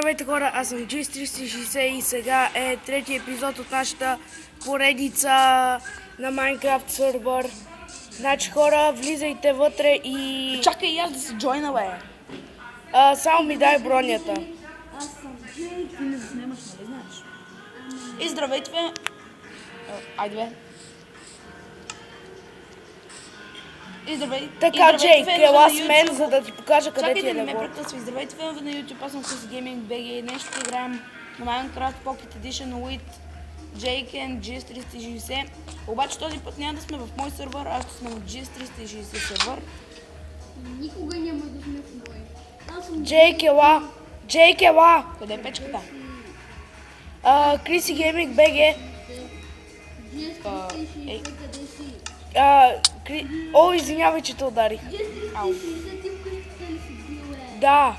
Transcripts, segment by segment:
Здравейте хора, аз съм Jis360 и сега е третия епизод от нашата поредица на Minecraft сервер. Значи хора, влизайте вътре и... Чакай и аз да се джойна, бе. Само ми дай бронята. Аз съм Джейк. Ти не заснемаш, нали знаеш? И здравейте, бе. Айде, бе. И здравейте. Така, Джейк, ела с мен, за да ти покажа къде ти Чакайте, е не ме легло. прекъсвай. Здравейте, фенове на YouTube, аз съм Chris Gaming BG. Днес ще играем на Minecraft Pocket Edition with Jake and Jis360. Обаче този път няма да сме в мой сервер, аз ще сме в Jis360 сервер. Никога няма да сме в мой. Аз съм Джейк, ела! Джейк, ела! Къде е печката? Криси Гейминг БГ. Джейк. Къде си? О, извинявай, че те ударих. Джейк, ти вкъщата ли си бил, е? Да.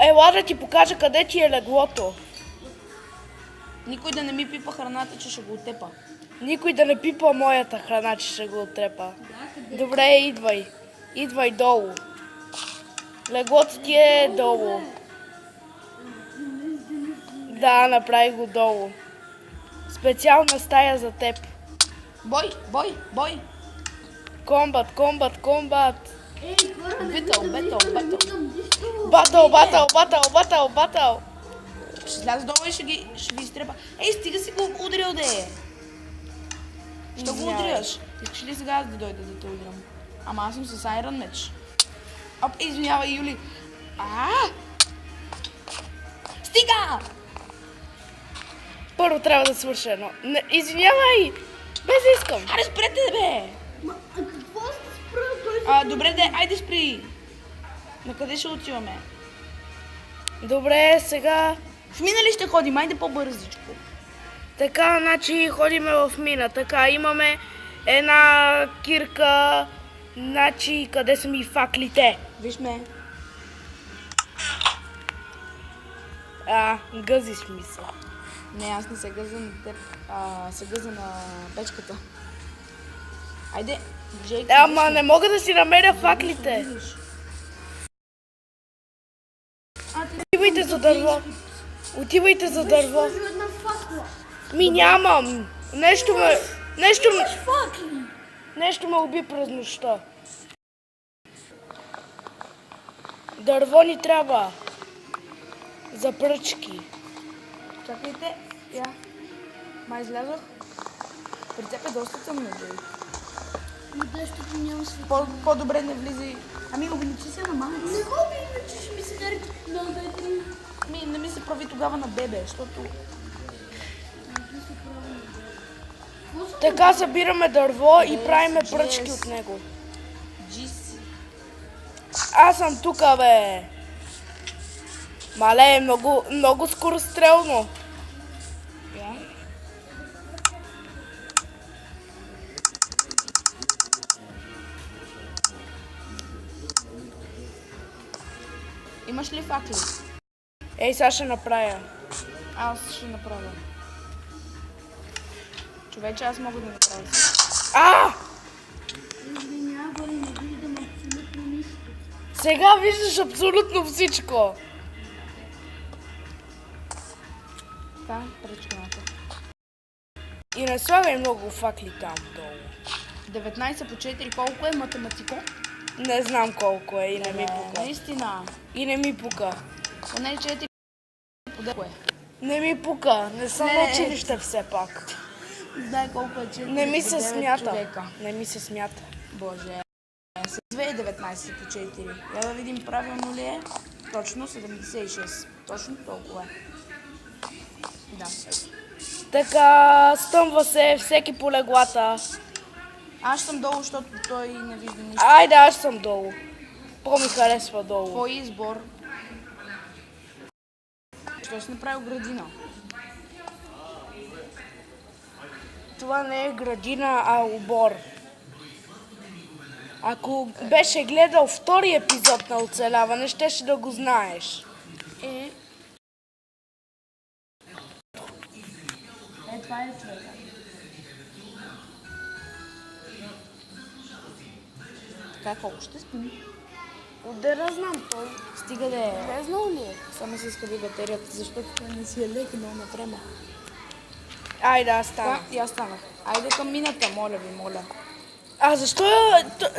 Ела да ти покажа къде ти е леглото. Никой да не ми пипа храната, че ще го отепа. Никой да не пипа моята храна, че ще го отрепа. Добре, идвай. Идвай долу. Леглото ти е долу. Да, направи го долу. Специална стая за теб. Бой, бой, бой! Комбат, комбат, комбат. Ей, хора, не Бетъл, бетъл, бетъл. Батъл, батъл, батъл, батъл, батъл. Ще сляза долу и ще ви изтрепа. Ей, стига си го удрил, де! Ще го Извинявай. удряш. Искаш ли сега аз да дойда да те удрям? Ама аз съм с Iron Mech. Оп, извинявай, Юли. Стига! Първо трябва да свърша едно. Не, извинявай! Без да искам. Аре, спрете, бе! Ма, какво сте спрал? Той Добре, де, айде спри! На къде ще отиваме? Добре, сега... В мина ли ще ходим? Айде по-бързичко. Така, значи ходиме в мина. Така, имаме една кирка. Значи, къде са ми факлите? Виж ме. Гъзиш ми се. Не, аз не се гъза на теб, се гъза на печката. Айде, Джейк. Ама не мога да си намеря факлите. Отивайте за дърво. Отивайте за дърво. сложи една факла. Ми нямам. Нещо Факли. ме уби през нощта. Дърво ни трябва. За пръчки. Чакайте, я. Май излязох. При теб е доста тъмно, Джейк. Но дъщото няма свет. По-добре не влизай. Ами, увеличи се на малец. Не мога иначе ще ми се карат на бедри. Ами, не ми се прави тогава на бебе, защото... Така събираме дърво и правиме пръчки от него. Джис. Аз съм тука, бе. Мале, много скорострелно. Я. Имаш ли факли? Ей, сега ще направя. Аз ще направя. Човече, аз мога да направя. Извинявай, не виждам абсолютно нищо. Сега виждаш абсолютно всичко. Така, пръчканата. И не слагай много факли там долу. 19 по 4, колко е математико? Не знам колко е и не ми пука. Наистина. И не ми пука. Поне 4 по 10 е. Не ми пука. Не съм на училище все пак. Знае колко е 4 Не ми по се 9 смята. човека. Не ми се смята. Боже. С 2,19 по 4. Я да видим правилно ли е. Точно 76. Точно толкова е. Да. Така, стъмва се всеки по леглата. Аз съм долу, защото той не вижда нищо. Айде, аз съм долу. По-ми харесва долу. Твой избор. Що си направил градина? Това не е градина, а обор. Ако беше гледал втори епизод на оцеляване, щеше да го знаеш. Това е човека. Така, колко ще спим? Отде знам той. Стига да е. Влезнал ли е? Само се изхъби батерията, защото той не си е лекнал на време. Айде, аз стана. Да, и аз станах. Айде към мината, моля ви, моля. А защо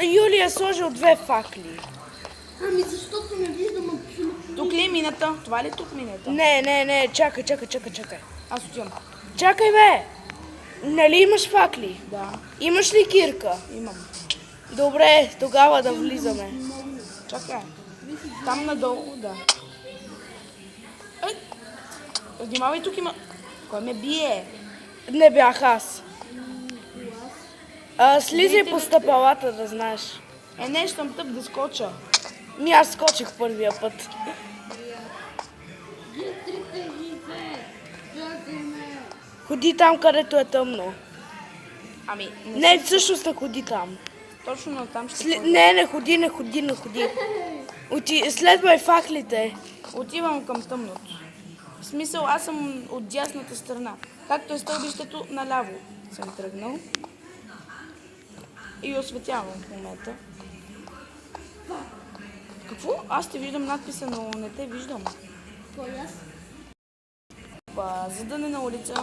Юлия е сложил 2 факли? Ами защото не виждам абсолютно. Тук ли е мината? Това ли е тук мината? Не, чакай. Аз отивам. Чакай, бе! Нали имаш факли? Да, Имаш ли кирка? имам. Добре, тогава да влизаме. Чакай. Там надолу, да. Ей! Внимавай, тук има... Кой ме бие? Не бях аз. Слизай по стъпалата, да знаеш. Не, щом тъп да скоча. Аз скочих първия път. Чакай ме. Ходи там, където е тъмно. Ами, Не, всъщност не ходи там. точно на там ще Не ходи. Следвай факлите. Отивам към тъмното. В смисъл, аз съм от дясната страна. Както е стълбището, наляво съм тръгнал. И осветявам в момента. Какво? Аз те виждам надписа, но не те виждам. Кой аз? Задънена улица.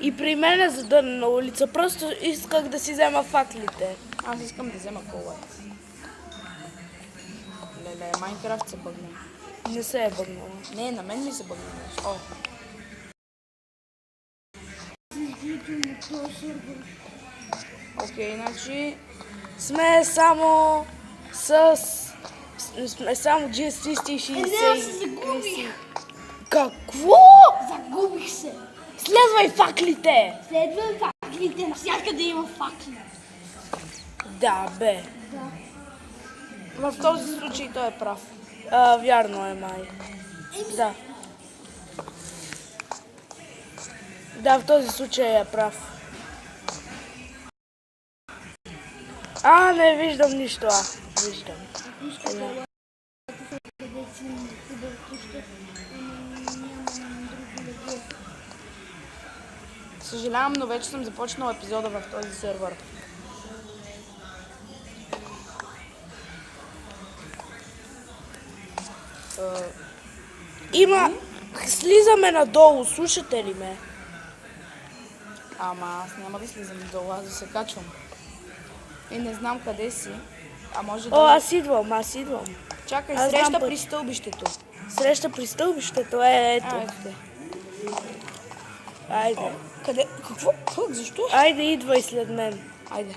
И при мен е задънена улица. Просто исках да си взема факлите. Аз искам да взема колата. Леле, Майнкрафт се бъгна. Не се е бъгнала. Не, на мен ми се бъгна нещо. О, окей, значи... Сме само Сме само GS360. Не, аз се загубих. Какво? Загубих се. Следвай факлите! Следвам факлите. Навсякъде има факли. Да, бе. Да. В този случай той е прав. Вярно е, май. Да. Да, в този случай е прав. Не виждам нищо. Виждам. Съжалявам, но вече съм започнал епизода в този сервер. Слизаме надолу, слушате ли ме? Ама аз няма да слизам долу, аз да се качвам. И не знам къде си. А може да... Аз идвам. Чакай, аз среща знам път. при стълбището. Среща при стълбището ето. Ето те. Айде. Къде? Какво? Как? Защо? Айде, идвай след мен. Айде.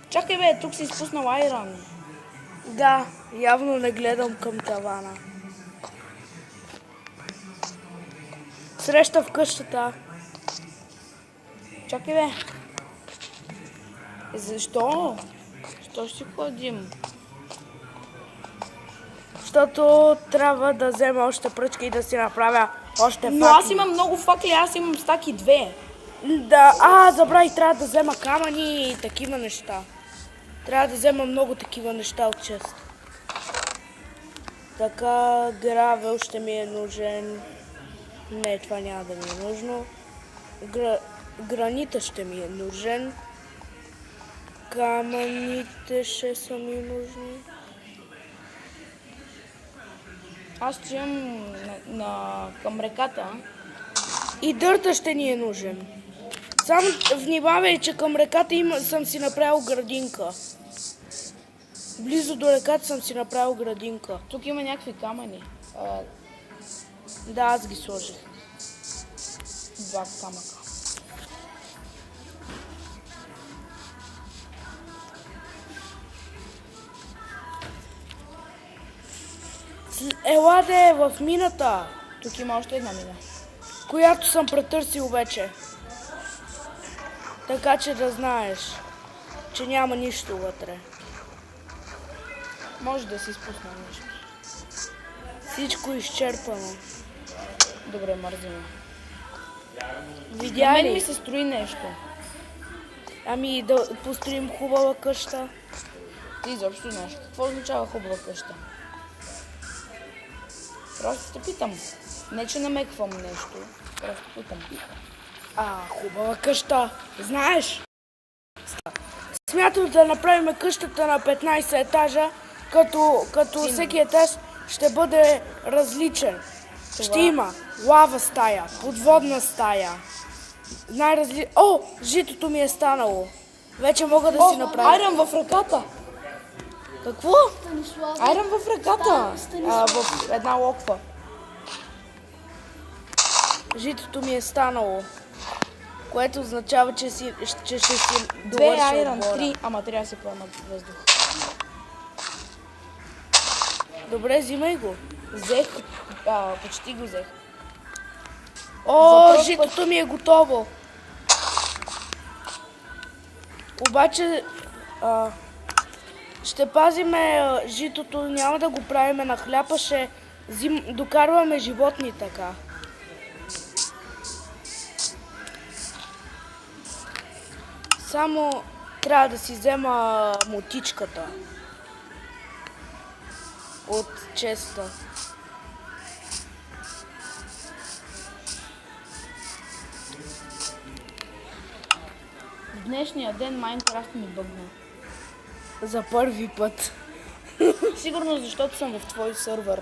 Чакай бе, тук си изпуснал айран. Да, явно не гледам към тавана. Среща в къщата. Чакай бе. Защо? Защо ще ходим? Защото трябва да взема още пръчки и да си направя още факли. Но аз имам много факли, аз имам стаки 2. Да, забравих, трябва да взема камъни и такива неща. Трябва да взема много такива неща от чест. Така, гравел ще ми е нужен. Не, това няма да ми е нужно. Гранита ще ми е нужен. Камъните ще са ми нужни. Аз отивам към реката. И дърта ще ни е нужен. Само внимавай, че към реката съм си направил градинка. Близо до реката съм си направил градинка. Тук има някакви камъни. Да, аз ги сложих. 2 камъка. Елате в мината, Тук има още една мина. която съм претърсил вече. Така че да знаеш, че няма нищо вътре. Може да си изпусна нещо. Всичко изчерпано. Добре, мързимо. На Видя мен ли? ми се строи нещо. Ами да построим хубава къща. Ти изобщо нещо. Какво означава хубава къща? Просто те питам. Не, че намеквам нещо. Просто питам. Хубава къща. Знаеш? смятам да направим къщата на 15 етажа, като всеки етаж ще бъде различен. Ще има лава стая, подводна стая. О, житото ми е станало. Вече мога да си направя. Айран в ръката. Какво? Станислав. Айран в ръката. Станислав. В една локва. Житото ми е станало. Което означава, че ще си 2 довърша айран, отбора. 3, ама трябва да се поемат въздух. Добре, взимай го. Взех, почти го взех. О, пръв житото ми е готово. Обаче ще пазиме житото, няма да го правиме на хляб, а ще докарваме животни така. Само трябва да си взема мотичката от честа. В днешния ден Майнкрафт ми бъгна. За първи път. Сигурно защото съм в твой сървър.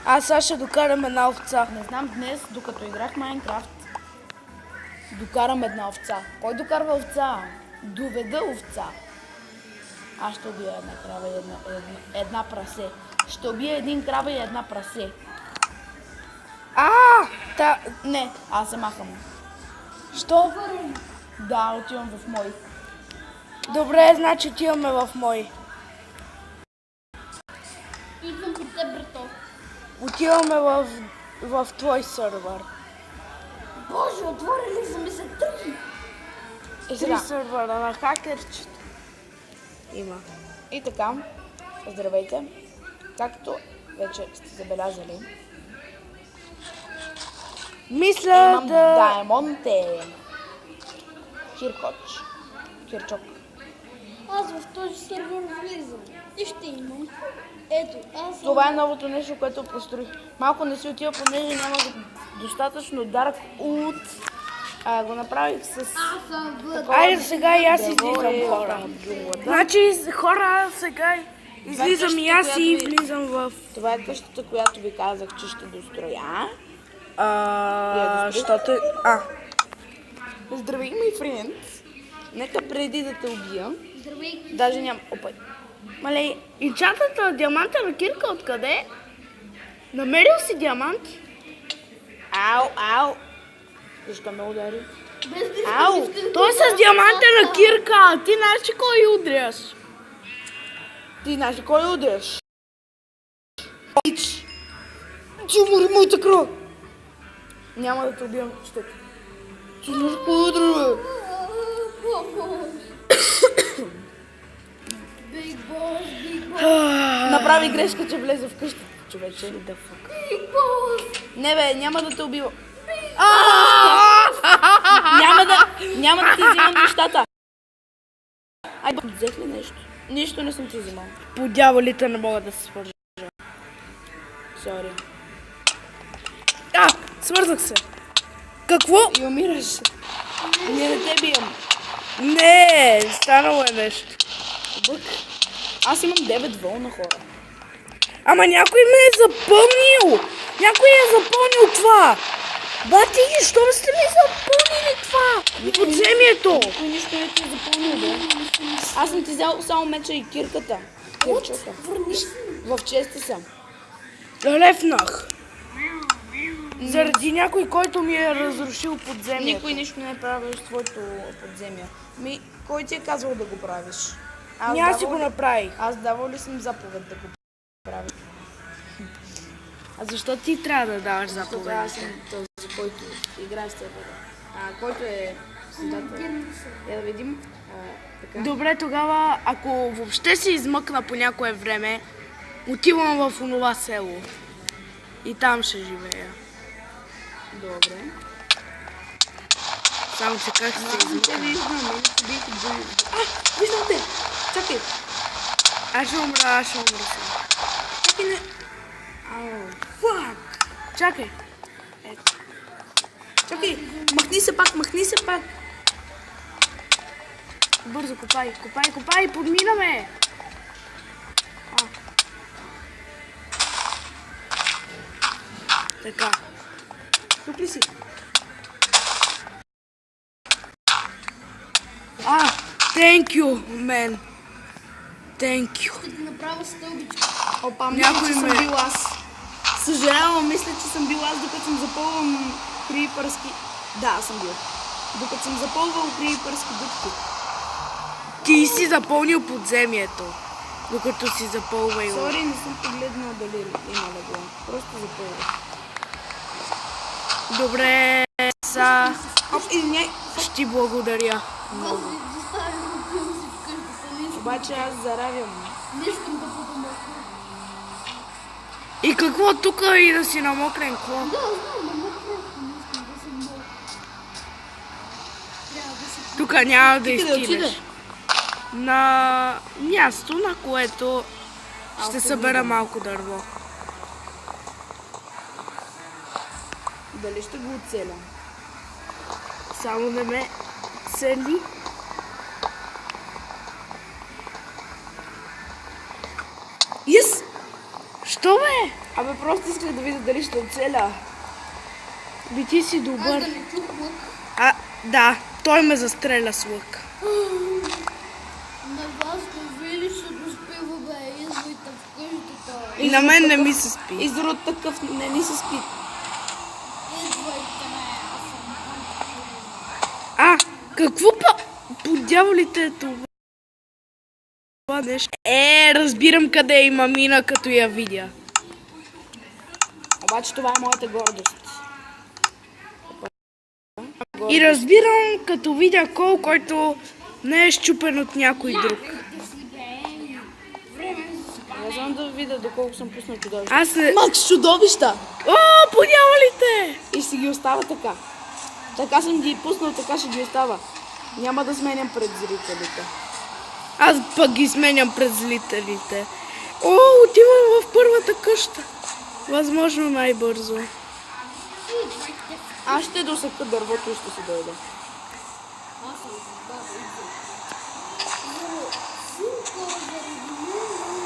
Аз сега ще докарам една овца. Не знам, днес, докато играх Майнкрафт, докарам една овца. Кой докарва овца? Доведа овца. Аз ще убия една крава и една прасе. Ще убия един крава и една прасе. Не, аз се махам. Що? Да, отивам в мой. Добре, значи отиваме в мой. Идвам при теб, брато. Отиваме в твой сървър. Боже, отворили са ми се три. И Три сега. сървъра на хакерчета. Има. И така, здравейте. Както вече сте забелязали, Мисля имам да... Даймонте. Кирчок. Аз в този сервер влизам. И ще имам. Ето, аз съм... Това е новото нещо, което построих. Малко не си отива, понеже няма достатъчно Dark Wood. Го направих с... Аз съм в... Айде сега и аз излизам, Дърво хора. в джунглата. Значи, хора, сега излизам и аз и която ви- влизам в... Това е къщата, която ви казах, че ще достроя. Щото... Здравей, мой френд. Нека преди да те убия. Здравей. Даже няма... Опа. Мале, и чатата диаманта на Кирка откъде? Намерил си диамант? Ау. Защо ме удари? Без да Ау! Той е с диаманта на Кирка. Ти знаеш ли кой удряш? Ти знаеш ли кой удряш? Ти умори моята кръв! Няма да те убивам, ще. Ти знаеш кой удря, бе? Big boss, big boss, Направи грешка, че влезе в къщата, човече. big boss. Не бе, няма да те убивам. Няма да ти взимам нещата. Ай, взех ли нещо? Нищо не съм ти взимал. По дяволите не мога да се свържа. Сори. Свързах се. Какво? И умираш. Не те биям. Не, станало е нещо. Бък. Аз имам 9 вълна, хора. Ама някой ме е запълнил. Някой е запълнил това. Бати, защо сте ми запълнили това? Подземието. Никой нищо не ти е запълнил, бе. Аз съм ти взял само меча и кирката. Кирчока. В честа съм. Левнах. Заради някой, който ми е разрушил подземието. Никой нищо не е правил с твоето подземие. Кой ти е казал да го правиш? Аз си го направих. Аз давал ли съм заповед да го правиш? А защо ти трябва да даваш Защото аз заповедите? съм този, който играе с теб. Който е създател. Да видим. Така. Добре, тогава, ако въобще се измъкна по някое време, отивам в онова село. И там ще живея. Добре. Само че как се Те измъкна? виждам, виждам те! Чакай! Аз ще умра сега. Чакай, не! Ау, фак! Чакай. Чакай! Махни се пак! Бързо, копай, копай, копай, подминаме! Така. Тук ли си? Thank you, man. Thank you. Ще ти направя стълбичка. Опа, Някой мисля, че съм ме- бил аз. Съжалявам, мисля, че съм бил аз, докато съм запълвам крипърски... Да, съм бил. Докато съм запълвал крипърски дупки. Ти си запълнил подземието, докато си запълвал. Сори, не съм погледнал дали има легло. Просто запълвах. Добре, са. Оп, извиняй. Ще ти благодаря. Аз ви заставям да си в къщата. Не искам, Обаче аз заравям. не искам да бъда мокра. И какво тук и да си намокнем? Какво? Да, знам, но мокра. Не искам да съм мокра. Трябва да се... Тук няма да Къде изтилеш. отиде? На място, на което ще събера малко дърво. Дали ще го оцеля? Само не ме цели. Yes! Що бе? Абе, просто исках да видя дали ще оцеля. Би ти си Аз добър. да не чух лък. Да, той ме застреля с лък. На вас да ви ли се доспива, бе, идвайте в къщата. И на мен не ми се спи. Изрод такъв не ни се спи. Идвайте, аз съм Какво по дяволите е това? Това нещо. Разбирам къде има мина, като я видя. Обаче това е моята гордост. И разбирам, като видя кол, който не е щупен от някой друг. Не знам да видя доколко съм пуснал чудовища. Аз не... Макс, чудовища! О, по дяволите! И си ги остава така. Така съм ги пуснал, така ще ги остава. Няма да сменям пред зрителите. Аз пък ги сменям пред зрителите. О, отивам в първата къща. Възможно най-бързо. Аз ще досека дървото и ще си дойда.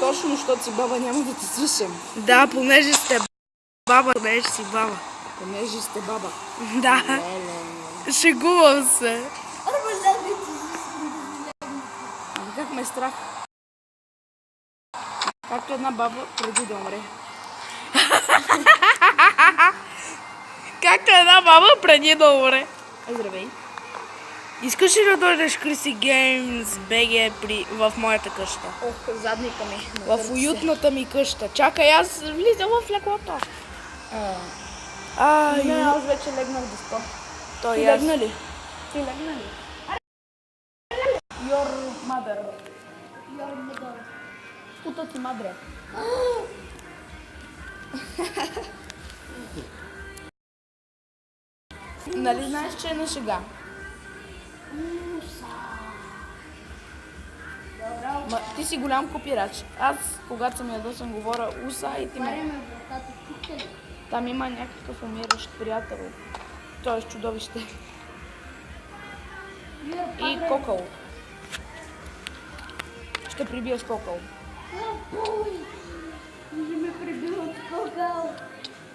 Точно, защото си баба няма да те слушам. Да, понеже сте баба, понеже си баба. Понеже сте баба. Да, шегувам се. Ами как ме е страх? Както една баба преди да умре. Както една баба преди да умре. Здравей. Искаш ли да дойдеш Криси Games BG в моята къща? Ох, задника ми. В уютната ми къща. Чакай, аз влизам в леклото. Не, аз вече легнах да спа. Той Ти аз. легна ли? Ти легна ли? Your mother. Пута ти мадре. Нали знаеш, че е на шега? Ма, ти си голям копирач. Аз, когато съм ядосан, говоря уса и ти ме... Отваряме вратата, тук е. Там има някакъв умиращ приятел. Той е чудовище. И кокъл. Ще прибия с кокъл. Не ме прибиват кокал.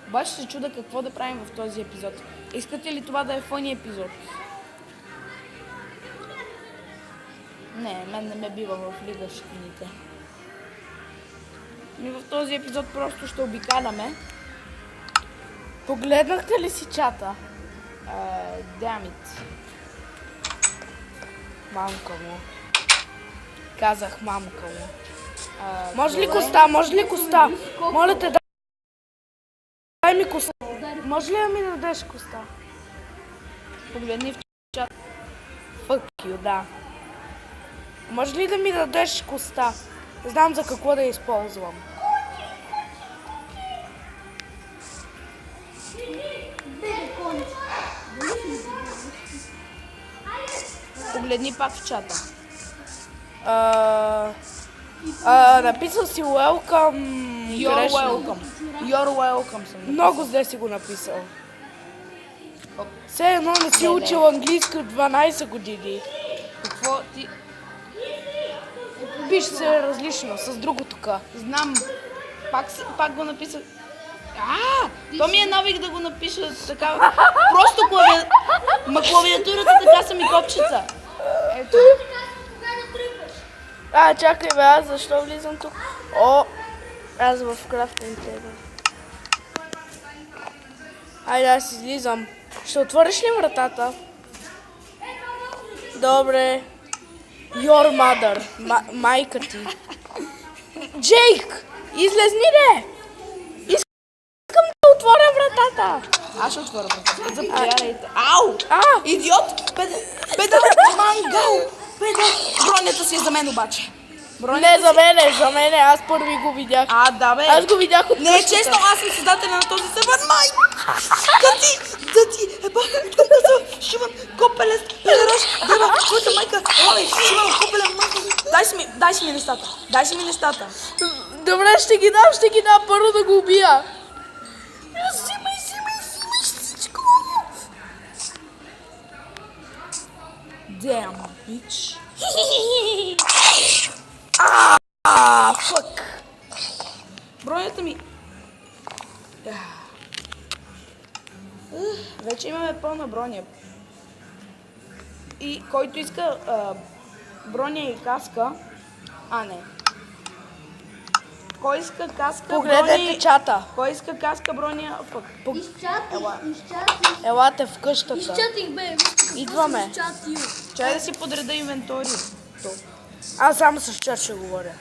Обаче се чуда какво да правим в този епизод. Искате ли това да е фъни епизод? Не, мен не ме бива в Лига в щините. Ми в този епизод просто ще обикаляме. Погледнахте ли си чата? Дамит. Мамка му. Казах мамка му. А, Може ли добре. коста? Може ли коста? Моля те, дай ми коста. Може ли да ми дадеш коста? Погледни в чат. Fuck you, да. Може ли да ми дадеш коста? Знам за какво да я използвам. Погледни пак в чата. Написал си welcome You're грешно. welcome. You're welcome съм написал. Много зле си го написал. Все едно не си учил английски от 12 години. Какво ти... пише се различно, с друго тук. Знам. Пак го написах. То ми е навик да го напиша така. Просто клавиатурата така са ми копчица. Ето. Чакай бе, аз защо влизам тук? О, аз в крафтен тейбъл. Айде, аз излизам. Ще отвориш ли вратата? Добре. Your mother. Майка ти. Джейк! Излезни де! Искам да отворя вратата. Аз ще отворя вратата. Заповядайте. Ау! Идиот! Педал! Мангал! Педал! Бронята си е за мен обаче. Не, за мене, аз първи го видях. Да бе. Аз го видях от Не е честно, аз съм създателя на този сервер. Май! Да ти, откъде са Шиман, Копелес, Педераш, Дева, твоята майка, оле, Шиман, Копелес, майка. Дай си ми нещата. Добре, ще ги дам, първо да го убия. Взимай всичко. Damn, bitch. Фък. Бронята ми. Вече имаме пълна броня. И който иска броня и каска. Не. Кой иска каска, Погледнете чата. Кой иска каска, броня, Елате в къщата. Изчатих, бе. Идваме. Чай да си подреда инвентори. Аз само с чат ще говоря.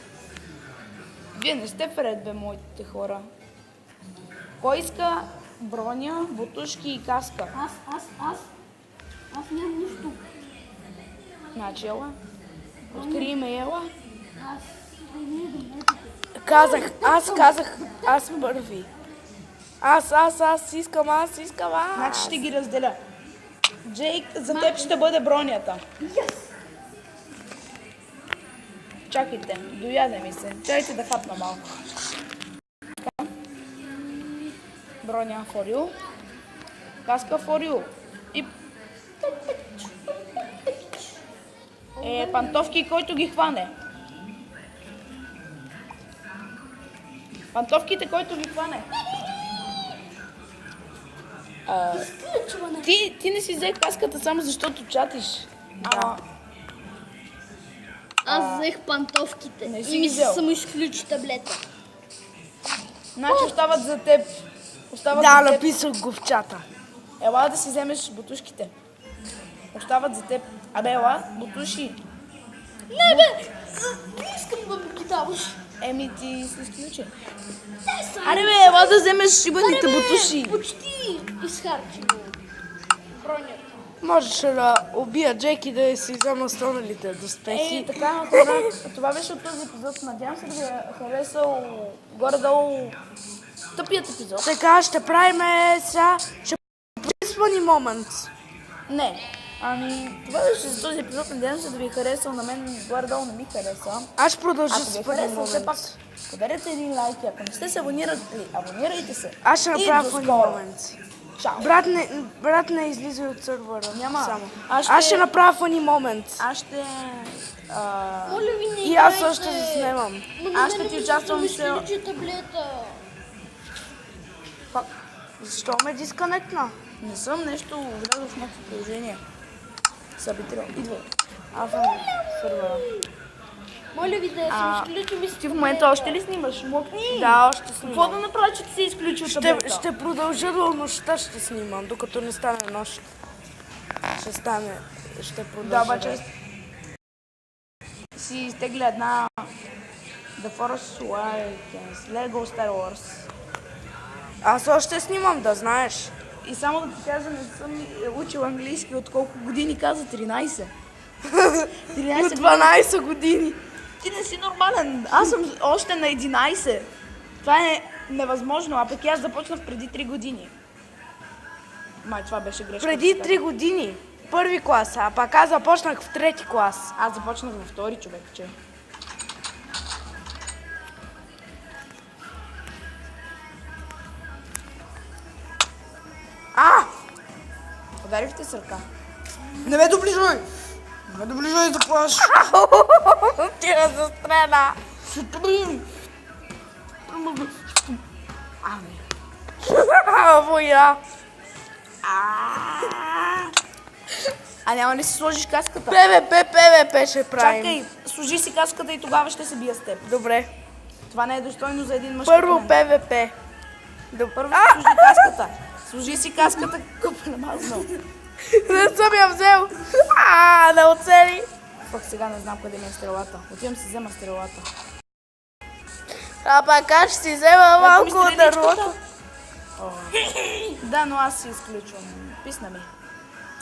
Вие не сте вред, бе, моите хора. Кой иска броня, бутушки и каска? Аз нямам нищо. Значи, ела. Открий ме, ела. Аз не идвам. Казах, аз първи. Аз искам. Значи ще ги разделя. Джейк, за теб ще бъде бронята. Чакайте, дояде ми се. Чайте да хапна малко. Броня for you. Каска for you. И... пантовки, който ги хване. Пантовките, който ги хване. Ти не си взе каската само защото чатиш. Аз взех пантовките Не си и ми ги взел. се самоизключи таблета. Значи остават за теб. Написах го в чата. Ела да си вземеш бутушките. Остават за теб. Ела, бутуши. Не, бе! Не искам да ми ги даваш. Ти се изключи. Бе, ела да вземеш шибаните бутуши. Почти изхарчи го. Бронята. Можеше да убия Джек и да си взема останалите доспехи. Така, това беше от този епизод. Надявам се да ви е харесал горе-долу тъпият епизод. Така, ще правим сега... Ще Funny Moments. Не. Това беше за този епизод. Надявам се да ви е харесал. На мен горе-долу не ми хареса. Аз ще продължа Ако с ви е Funny харесал, все пак Moments. ударете един лайк. Ако не сте се абонирали, абонирайте се. Аз ще И направя до Funny скоро. Moments. Чао. Брат не излиза от сървъра. Няма. Само. Аз Аз ще направя Funny Moments. Аз ще... Моля ви, не И аз играйте. също заснемам. Аз ще ти участвам в в изключи таблета. Защо ме дисконектна? Не съм нещо влязъл в някакво приложение. Събител. Идва. Аз съм в сървъра. Моля ви да се изключим Ти в момента още ли снимаш? Мокни! Да, още Какво снимам. да направя, че ти се изключи от таблета? Ще продължа до нощта, ще снимам, докато не стане нощ. Ще продължа. Да, обаче си изтегля една The Force Awakens, Lego Star Wars. Аз още снимам, да знаеш. И само да ти кажа, не съм учил английски от колко години каза 13. 13 От 12 години. Ти не си нормален. Аз съм още на 11. Това е невъзможно, а пък аз започнах преди 3 години. Май, това беше грешка. Преди 3 години. Първи клас, а пак аз започнах в 3 клас. Аз започнах във втори, човек, че. Ударих те с ръка. Не ме доближай! Не доближай да плаш. Ти ме застрена. Ще трим. Война. А няма ли си сложиш каската? ПВП ще правим. Чакай, сложи си каската и тогава ще се бия с теб. Добре. Това не е достойно за един мъж. Първо като мен. ПВП. Първо си сложи каската. Сложи си каската, купа намазно. Не съм я взел. Не оцели. Пък сега не знам къде ми е стрелата. Отивам си взема стрелата. Пак аз ще си взема малко ми от страничката. дървото. Да, но аз си изключвам. Писна ми.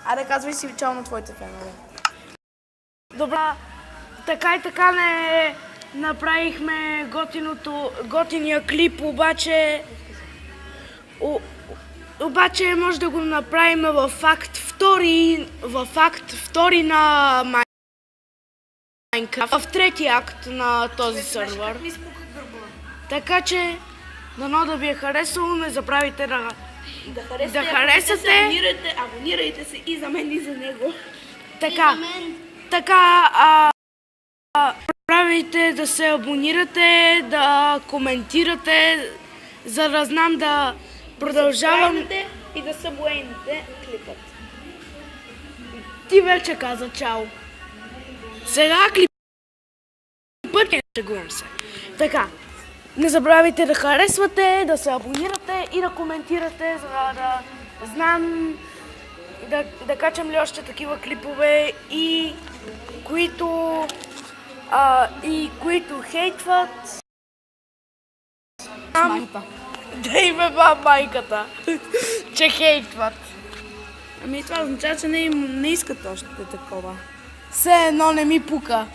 Аре, казвай си чао на твоите фенове. Добре. Така и така не направихме готиния клип, обаче може да го направим във факт втори на Майнкрафт, в трети акт на този сървър. Така че, дано да ви е харесало, не забравяйте да харесате. Абонирайте се и за мен, и за него. Така, правите да се абонирате, да коментирате, за да знам да продължавам. И да събуейните клипът. Ти вече каза чао. Сега клипът не шегувам се. Така, не забравяйте да харесвате, да се абонирате и да коментирате, за да знам да качам ли още такива клипове и които хейтват. Да име майката, че хейтват. Ами това означава, че не искат още такова. Все едно не ми пука.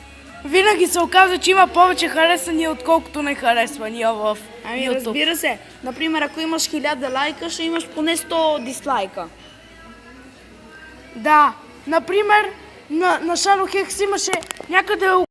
Винаги се оказва, че има повече харесвания, отколкото не харесвания в Ами YouTube. разбира се. Например, ако имаш 1000 лайка, ще имаш поне 100 дислайка. Да, например, на Shadow Hex имаше някъде